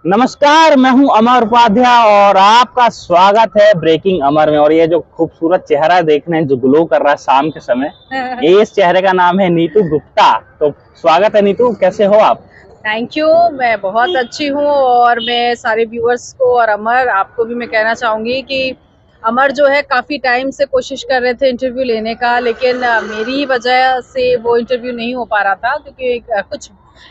नमस्कार, मैं हूं अमर उपाध्याय और आपका स्वागत है ब्रेकिंग अमर में। और ये जो खूबसूरत चेहरा देख रहे हैं जो ग्लो कर रहा है शाम के समय, ये इस चेहरे का नाम है नीतू गुप्ता। तो स्वागत है नीतू, कैसे हो आप? Thank you. मैं बहुत अच्छी हूँ और मैं सारे व्यूअर्स को और अमर आपको भी मैं कहना चाहूँगी कि अमर जो है काफ़ी टाइम से कोशिश कर रहे थे इंटरव्यू लेने का, लेकिन मेरी वजह से वो इंटरव्यू नहीं हो पा रहा था क्योंकि कुछ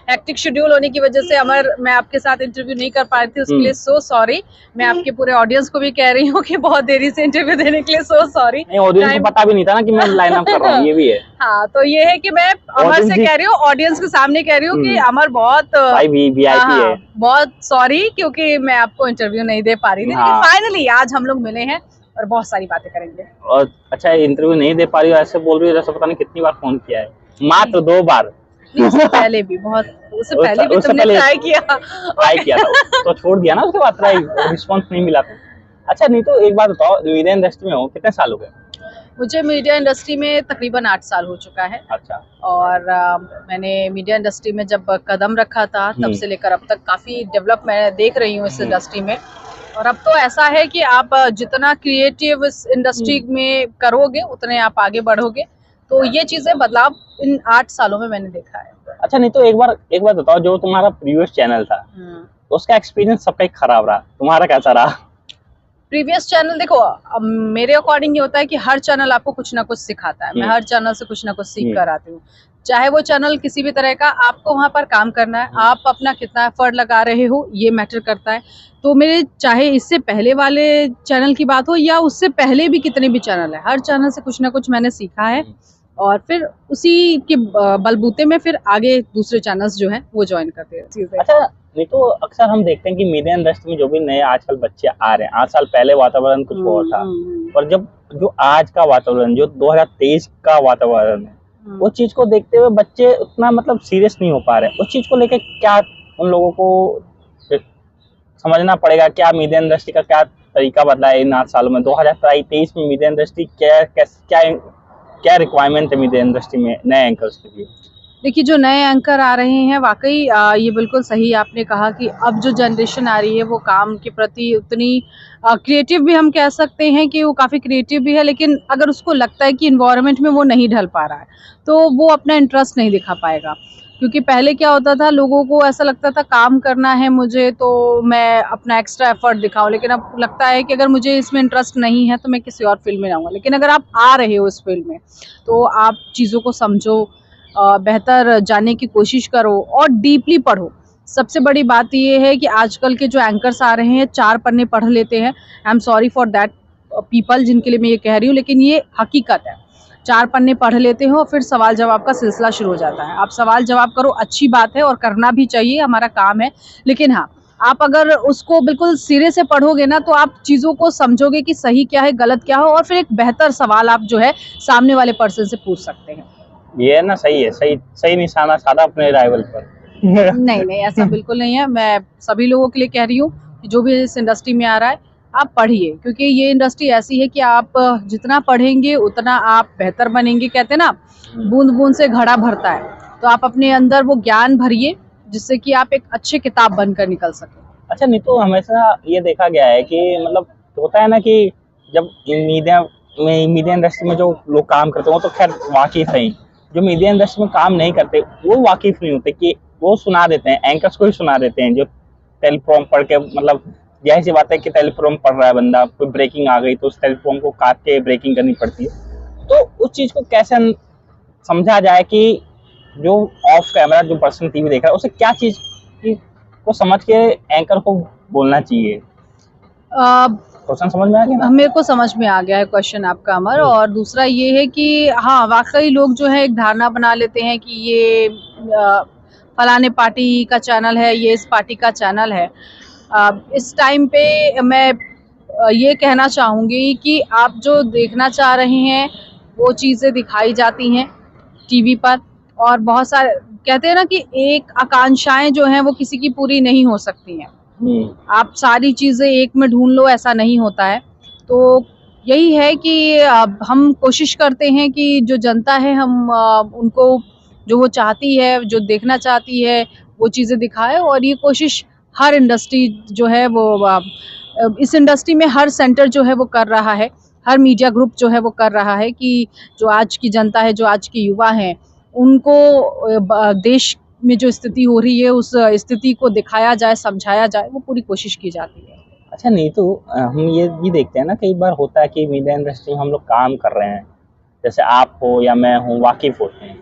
हेक्टिक शेड्यूल होने की वजह से अमर मैं आपके साथ इंटरव्यू नहीं कर पा रही थी। उसके लिए सो सॉरी। मैं आपके पूरे ऑडियंस को भी कह रही हूँ कि बहुत देरी से इंटरव्यू देने के लिए सो सॉरी। नहीं, ऑडियंस को पता भी नहीं था ना कि मैं लाइन अप कर रहा हूँ, ये भी है। हाँ, तो ये है कि मैं अमर से कह रही हूँ, ऑडियंस के सामने कह रही हूँ कि अमर बहुत भाई VIP है। बहुत सॉरी क्योंकि मैं आपको इंटरव्यू नहीं दे पा रही थी। लेकिन फाइनली आज हम लोग मिले हैं और बहुत सारी बातें करेंगे। और अच्छा, इंटरव्यू नहीं दे पा रही हो ऐसे बोल रही हो जैसे पता नहीं कितनी बार फोन किया है। मात्र 2 बार। उससे पहले भी बहुत, उससे पहले भी तुमने ट्राई किया था तो छोड़ दिया ना, उसके बाद ट्राई रिस्पॉन्स नहीं मिला था। अच्छा नीतू, एक बात बताओ, मीडिया इंडस्ट्री में हो कितने साल हो गए? मुझे मीडिया इंडस्ट्री में तकरीबन 8 साल हो चुका है। अच्छा। और मैंने मीडिया इंडस्ट्री में जब कदम रखा था तब से लेकर अब तक काफ़ी डेवलप मैं देख रही हूँ इस इंडस्ट्री में। और अब तो ऐसा है कि आप जितना क्रिएटिव इस इंडस्ट्री में करोगे उतने आप आगे बढ़ोगे। तो ये चीज़ें बदलाव इन 8 सालों में मैंने देखा है। अच्छा नीतू, एक बार बताओ, जो तुम्हारा प्रीवियस चैनल था उसका एक्सपीरियंस सबका एक खराब रहा, तुम्हारा कैसा रहा? प्रीवियस चैनल देखो, मेरे अकॉर्डिंग ये होता है कि हर चैनल आपको कुछ ना कुछ सिखाता है। मैं हर चैनल से कुछ ना कुछ सीख कर आती हूँ, चाहे वो चैनल किसी भी तरह का। आपको वहाँ पर काम करना है, आप अपना कितना एफर्ट लगा रहे हो ये मैटर करता है। तो मेरे चाहे इससे पहले वाले चैनल की बात हो या उससे पहले भी कितने भी चैनल है, हर चैनल से कुछ ना कुछ मैंने सीखा है। और फिर उसी के बलबूते में फिर आगे दूसरे चैनल्स जो हैं वो ज्वाइन करते हैं। अच्छा नहीं, तो अक्सर हम देखते हैं कि मीडिया इंडस्ट्री में जो भी नए आजकल बच्चे आ रहे हैं, 8 साल पहले वातावरण कुछ और था और जब जो आज का वातावरण, जो 2023 का वातावरण है, उस चीज को देखते हुए बच्चे उतना मतलब सीरियस नहीं हो पा रहे। उस चीज को लेकर क्या उन लोगों को समझना पड़ेगा? क्या मीडिया इंडस्ट्री का क्या तरीका बदला है इन 8 सालों में? 2023 में मीडिया इंडस्ट्री क्या क्या क्या रिक्वायरमेंट है मीडिया इंडस्ट्री में नए एंकर्स के लिए? देखिए, जो नए एंकर आ रहे हैं वाकई ये बिल्कुल सही आपने कहा कि अब जो जनरेशन आ रही है वो काम के प्रति उतनी क्रिएटिव भी हम कह सकते हैं कि वो काफ़ी क्रिएटिव भी है, लेकिन अगर उसको लगता है कि इन्वायरमेंट में वो नहीं ढल पा रहा है तो वो अपना इंटरेस्ट नहीं दिखा पाएगा। क्योंकि पहले क्या होता था, लोगों को ऐसा लगता था काम करना है मुझे तो मैं अपना एक्स्ट्रा एफर्ट दिखाऊं, लेकिन अब लगता है कि अगर मुझे इसमें इंटरेस्ट नहीं है तो मैं किसी और फील्ड में जाऊँगा। लेकिन अगर आप आ रहे हो इस फील्ड में तो आप चीज़ों को समझो, बेहतर जानने की कोशिश करो और डीपली पढ़ो। सबसे बड़ी बात ये है कि आजकल के जो एंकर्स आ रहे हैं 4 पन्ने पढ़ लेते हैं। I am sorry for that people जिनके लिए मैं ये कह रही हूँ, लेकिन ये हकीकत है। 4 पन्ने पढ़ लेते हो, फिर सवाल जवाब का सिलसिला शुरू हो जाता है। आप सवाल जवाब करो, अच्छी बात है और करना भी चाहिए, हमारा काम है। लेकिन हाँ, आप अगर उसको बिल्कुल सिरे से पढ़ोगे ना तो आप चीज़ों को समझोगे कि सही क्या है, गलत क्या है और फिर एक बेहतर सवाल आप जो है सामने वाले पर्सन से पूछ सकते हैं। ये ना सही है, सही सही निशाना साधा अपने राइवल पर। नहीं, नहीं, ऐसा बिल्कुल नहीं है। मैं सभी लोगों के लिए कह रही हूँ कि जो भी इस इंडस्ट्री में आ रहा है, आप पढ़िए, क्योंकि ये इंडस्ट्री ऐसी है कि आप जितना पढ़ेंगे उतना आप बेहतर बनेंगे। कहते हैं ना, बूंद-बूंद से घड़ा भरता है। तो आप अपने अंदर वो ज्ञान भरिए, जिससे कि आप एक अच्छे किताब बनकर निकल सकें। अच्छा नीतू, हमेशा ये देखा गया है कि मतलब होता है ना कि जब मीडिया इंडस्ट्री में जो लोग काम करते हैं वो तो खैर वाकिफ हैं, जो मीडिया इंडस्ट्री में काम नहीं करते वो वाकिफ नहीं होते कि वो सुना देते हैं, एंकर्स को ही सुना देते हैं जो टेलीप्रॉम पढ़ के, मतलब यही सी बात है कि टेलीप्रॉम पढ़ रहा है बंदा, कोई ब्रेकिंग आ गई तो उस टेलीप्रॉम को काट के ब्रेकिंग करनी पड़ती है। तो उस चीज को कैसे समझा जाए कि जो ऑफ कैमरा जो पर्सन टीवी देख रहा है उसे क्या चीज को समझ के एंकर को बोलना चाहिए? क्वेश्चन समझ में आ गया ना? मेरे को समझ में आ गया है क्वेश्चन आपका अमर। और दूसरा ये है कि हाँ, वाकई लोग जो है एक धारणा बना लेते हैं कि ये फलाने पार्टी का चैनल है, ये इस पार्टी का चैनल है। इस टाइम पे मैं ये कहना चाहूँगी कि आप जो देखना चाह रहे हैं वो चीज़ें दिखाई जाती हैं टीवी पर। और बहुत सारे कहते हैं ना कि एक आकांक्षाएं जो हैं वो किसी की पूरी नहीं हो सकती हैं। आप सारी चीज़ें एक में ढूंढ लो, ऐसा नहीं होता है। तो यही है कि हम कोशिश करते हैं कि जो जनता है हम उनको जो वो चाहती है, जो देखना चाहती है वो चीज़ें दिखाए। और ये कोशिश हर इंडस्ट्री जो है वो इस इंडस्ट्री में हर सेंटर जो है वो कर रहा है, हर मीडिया ग्रुप जो है वो कर रहा है कि जो आज की जनता है, जो आज के युवा हैं, उनको देश में जो स्थिति हो रही है उस स्थिति को दिखाया जाए, समझाया जाए, वो पूरी कोशिश की जाती है। अच्छा नीतू, हम ये भी देखते हैं ना, कई बार होता है कि मीडिया इंडस्ट्री में हम लोग काम कर रहे हैं, जैसे आप हो या मैं हूँ, वाकिफ होते हैं।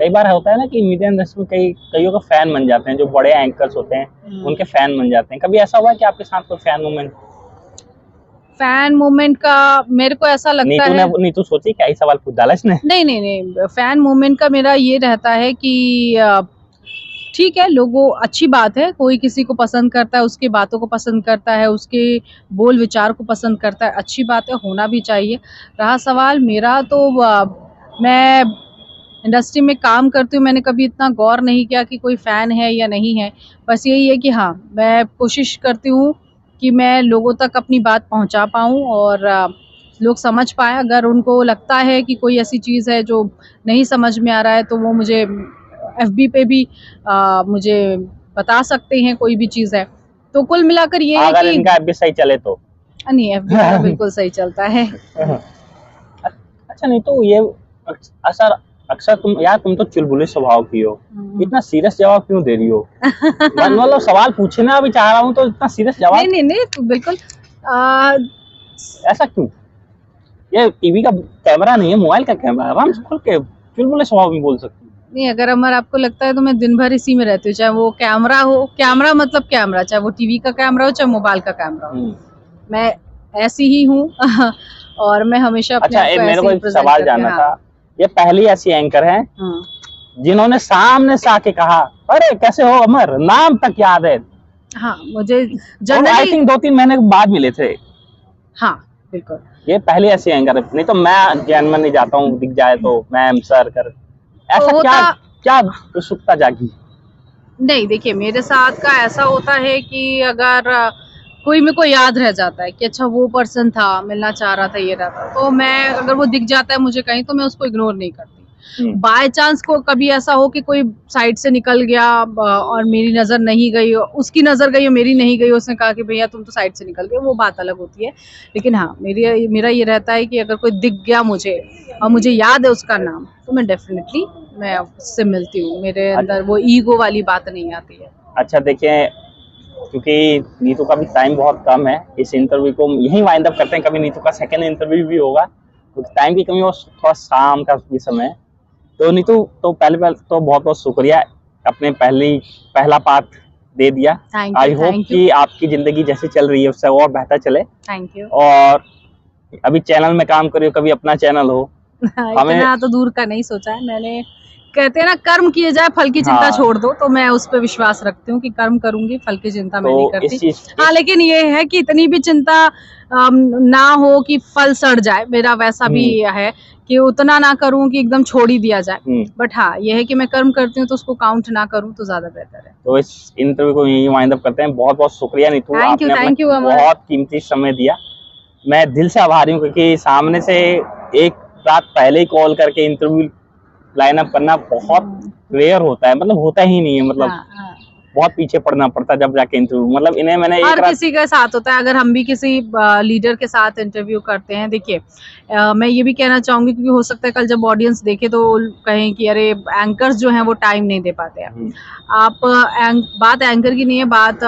कई बार होता है ना कि मीडिया इंडस्ट्री में कईयों का फैन बन जाते हैं, जो बड़े एंकर्स होते हैं उनके फैन बन जाते हैं। कभी ऐसा हुआ है कि आपके साथ कोई फैन मोमेंट? फैन मोमेंट का मेरे को ऐसा लगता है, नीतू सोची क्या ही सवाल पूछ डाला इसने? नहीं, फैन मोमेंट का मेरा ये रहता है कि ठीक है, लोगों अच्छी बात है, कोई किसी को पसंद करता है, उसकी बातों को पसंद करता है, उसके बोल विचार को पसंद करता है, अच्छी बात है, होना भी चाहिए। रहा सवाल मेरा, तो मैं इंडस्ट्री में काम करती हूँ, मैंने कभी इतना गौर नहीं किया कि कोई फ़ैन है या नहीं है। बस यही है कि हाँ, मैं कोशिश करती हूँ कि मैं लोगों तक अपनी बात पहुँचा पाऊँ और लोग समझ पाएँ। अगर उनको लगता है कि कोई ऐसी चीज़ है जो नहीं समझ में आ रहा है, तो वो मुझे एफबी पे भी मुझे बता सकते हैं, कोई भी चीज़ है। तो कुल मिलाकर ये है अगर कि इनका एफबी सही चले तो? नहीं, एफबी तो बिल्कुल सही चलता है। अच्छा नहीं तो ये अक्सर तुम तो चुलबुले स्वभाव की हो, इतना सीरियस जवाब क्यों दे रही हो? मतलब सवाल पूछना भी चाह रहा हूँ तो इतना सीरियस जवाब? नहीं, तो बिल्कुल ऐसा क्यों? ये टीवी का कैमरा नहीं है, मोबाइल का कैमरा है, आराम से खुल के चुलबुले स्वभाव में बोल सकती हूँ। नहीं, अगर अमर आपको लगता है तो मैं दिन भर इसी में रहती हूँ, चाहे वो कैमरा हो, कैमरा मतलब कैमरा, चाहे वो टीवी का कैमरा हो, चाहे मोबाइल का कैमरा हो, मैं ऐसी ही हूँ। और मैं हमेशा अपने आप को मेरे ऐसे को ही एक प्रेजेंट सवाल करती जानना हूँ। था, ये पहली ऐसी एंकर है जिन्होंने सामने से आके कहा, अरे कैसे हो अमर, नाम तक याद है? हाँ, मुझे आई जनरली थिंक 2-3 महीने के बाद मिले थे। हाँ, बिल्कुल। ये पहली ऐसी एंकर है, नहीं तो मैं जैनमन नहीं जाता हूँ, दिख जाए तो मैम सर कर, ऐसा क्या उत्सुकता जागी? नहीं, देखिए मेरे साथ का ऐसा होता है कि अगर कोई मेरे को याद रह जाता है कि अच्छा वो पर्सन था, मिलना चाह रहा था, ये रहा था, तो मैं अगर वो दिख जाता है मुझे कहीं, तो मैं उसको इग्नोर नहीं करती। बाय चांस को कभी ऐसा हो कि कोई साइड से निकल गया और मेरी नज़र नहीं गई, उसकी नज़र गई और मेरी नहीं गई, उसने कहा कि भैया तुम तो साइड से निकल गए, वो बात अलग होती है। लेकिन हाँ, मेरा ये रहता है कि अगर कोई दिख गया मुझे और मुझे याद है उसका नाम, तो मैं डेफिनेटली मैं उससे मिलती हूँ। मेरे अंदर वो ईगो वाली बात नहीं आती है। अच्छा देखिए, क्योंकि नीतू का भी टाइम बहुत कम है, इस इंटरव्यू को यहीं वाइंड अप करते हैं। कभी नीतू का सेकंड इंटरव्यू भी होगा, तो टाइम की कमी हो, थोड़ा शाम का भी समय है। तो नीतू, तो पहले तो बहुत बहुत शुक्रिया, अपने पहला पार्ट दे दिया। आई होप कि आपकी जिंदगी जैसी चल रही है उससे और बेहतर चले। Thank you. और अभी चैनल में काम करिए, कभी अपना चैनल हो। इतना तो दूर का नहीं सोचा है मैंने। कहते हैं ना, कर्म किए जाए फल की चिंता छोड़ दो, तो मैं उस पर विश्वास रखती हूँ कि कर्म करूंगी, फल की चिंता मैं नहीं करती। हाँ, लेकिन ये है कि इतनी भी चिंता ना हो कि फल सड़ जाए, मेरा वैसा भी है कि उतना ना करूं कि एकदम छोड़ ही दिया जाए। बट हाँ, ये है कि मैं कर्म करती हूँ तो उसको काउंट ना करूं तो ज्यादा बेहतर है। तो इस इंटरव्यू को यहीं वाइंड अप करते हैं। बहुत बहुत शुक्रिया नीतू, थैंक यू बहुत कीमती समय दिया। मैं दिल से आभारी हूँ, क्योंकि सामने से एक रात पहले ही कॉल करके इंटरव्यू लाइन अप करना बहुत रेयर होता है, मतलब होता ही नहीं है, मतलब बहुत पीछे पड़ना पड़ता है जब जाके इंटरव्यू, मतलब इन्हें मैंने हर किसी के साथ होता है। अगर हम भी किसी लीडर के साथ इंटरव्यू करते हैं, देखिए मैं ये भी कहना चाहूंगी, क्योंकि हो सकता है कल जब ऑडियंस देखे तो कहें कि अरे एंकर्स जो हैं वो टाइम नहीं दे पाते हैं। बात एंकर की नहीं है, बात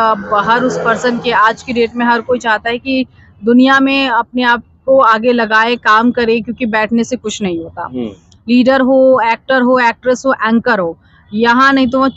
हर उस पर्सन की। आज की डेट में हर कोई चाहता है कि दुनिया में अपने आप को आगे लगाए, काम करे, क्योंकि बैठने से कुछ नहीं होता। लीडर हो, एक्टर हो, एक्ट्रेस हो, एंकर हो, यहाँ नहीं तो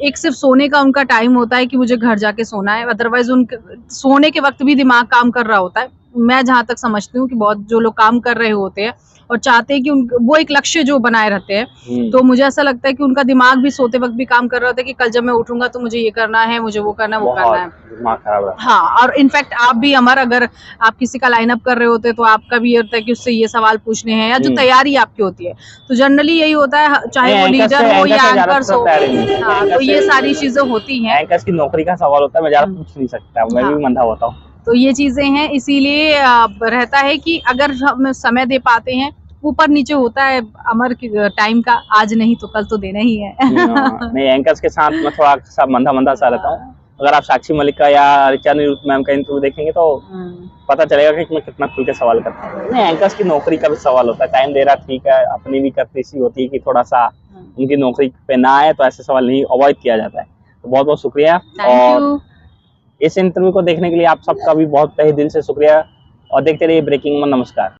एक सिर्फ सोने का उनका टाइम होता है कि मुझे घर जाके सोना है। अदरवाइज उनके सोने के वक्त भी दिमाग काम कर रहा होता है। मैं जहाँ तक समझती हूँ कि बहुत जो लोग काम कर रहे होते हैं और चाहते हैं कि वो एक लक्ष्य जो बनाए रहते हैं, तो मुझे ऐसा लगता है कि उनका दिमाग भी सोते वक्त भी काम कर रहा होता है कि कल जब मैं उठूंगा तो मुझे ये करना है, मुझे वो करना है, वो करना है। दिमाग खराब है। हाँ, और इनफैक्ट आप भी अमर, अगर आप किसी का लाइनअप कर रहे होते तो आपका भी ये होता है कि उससे ये सवाल पूछने हैं, या जो तैयारी आपकी होती है, तो जनरली यही होता है, चाहे वो लीडर हो या एंकर्स हो। हाँ, तो ये सारी चीजें होती हैं। एंकर्स की नौकरी का सवाल होता है, मैं ज्यादा पूछ नहीं सकता, मैं भी मंदा होता हूँ। तो ये चीजें हैं, इसीलिए रहता है कि अगर हम समय दे पाते हैं, ऊपर नीचे होता है अमर की टाइम का, आज नहीं तो कल तो देना ही है। नहीं, एंकर्स के साथ मैं थोड़ा सा मंदा सा रहता हूँ, अगर आप साक्षी मलिक का या ऋचा निरुक्त मैम का इंटरव्यू देखेंगे तो पता चलेगा कि मैं कितना खुल के सवाल करता हूँ। नहीं, एंकर्स की नौकरी का भी सवाल होता है, टाइम दे रहा ठीक है, अपनी भी कर्तव्य होती है कि थोड़ा सा उनकी नौकरी पे ना आए तो ऐसे सवाल नहीं अवॉइड किया जाता है। तो बहुत बहुत शुक्रिया और इस इंटरव्यू को देखने के लिए आप सबका भी बहुत तहे दिल से शुक्रिया और देखते रहिए ब्रेकिंग में। नमस्कार।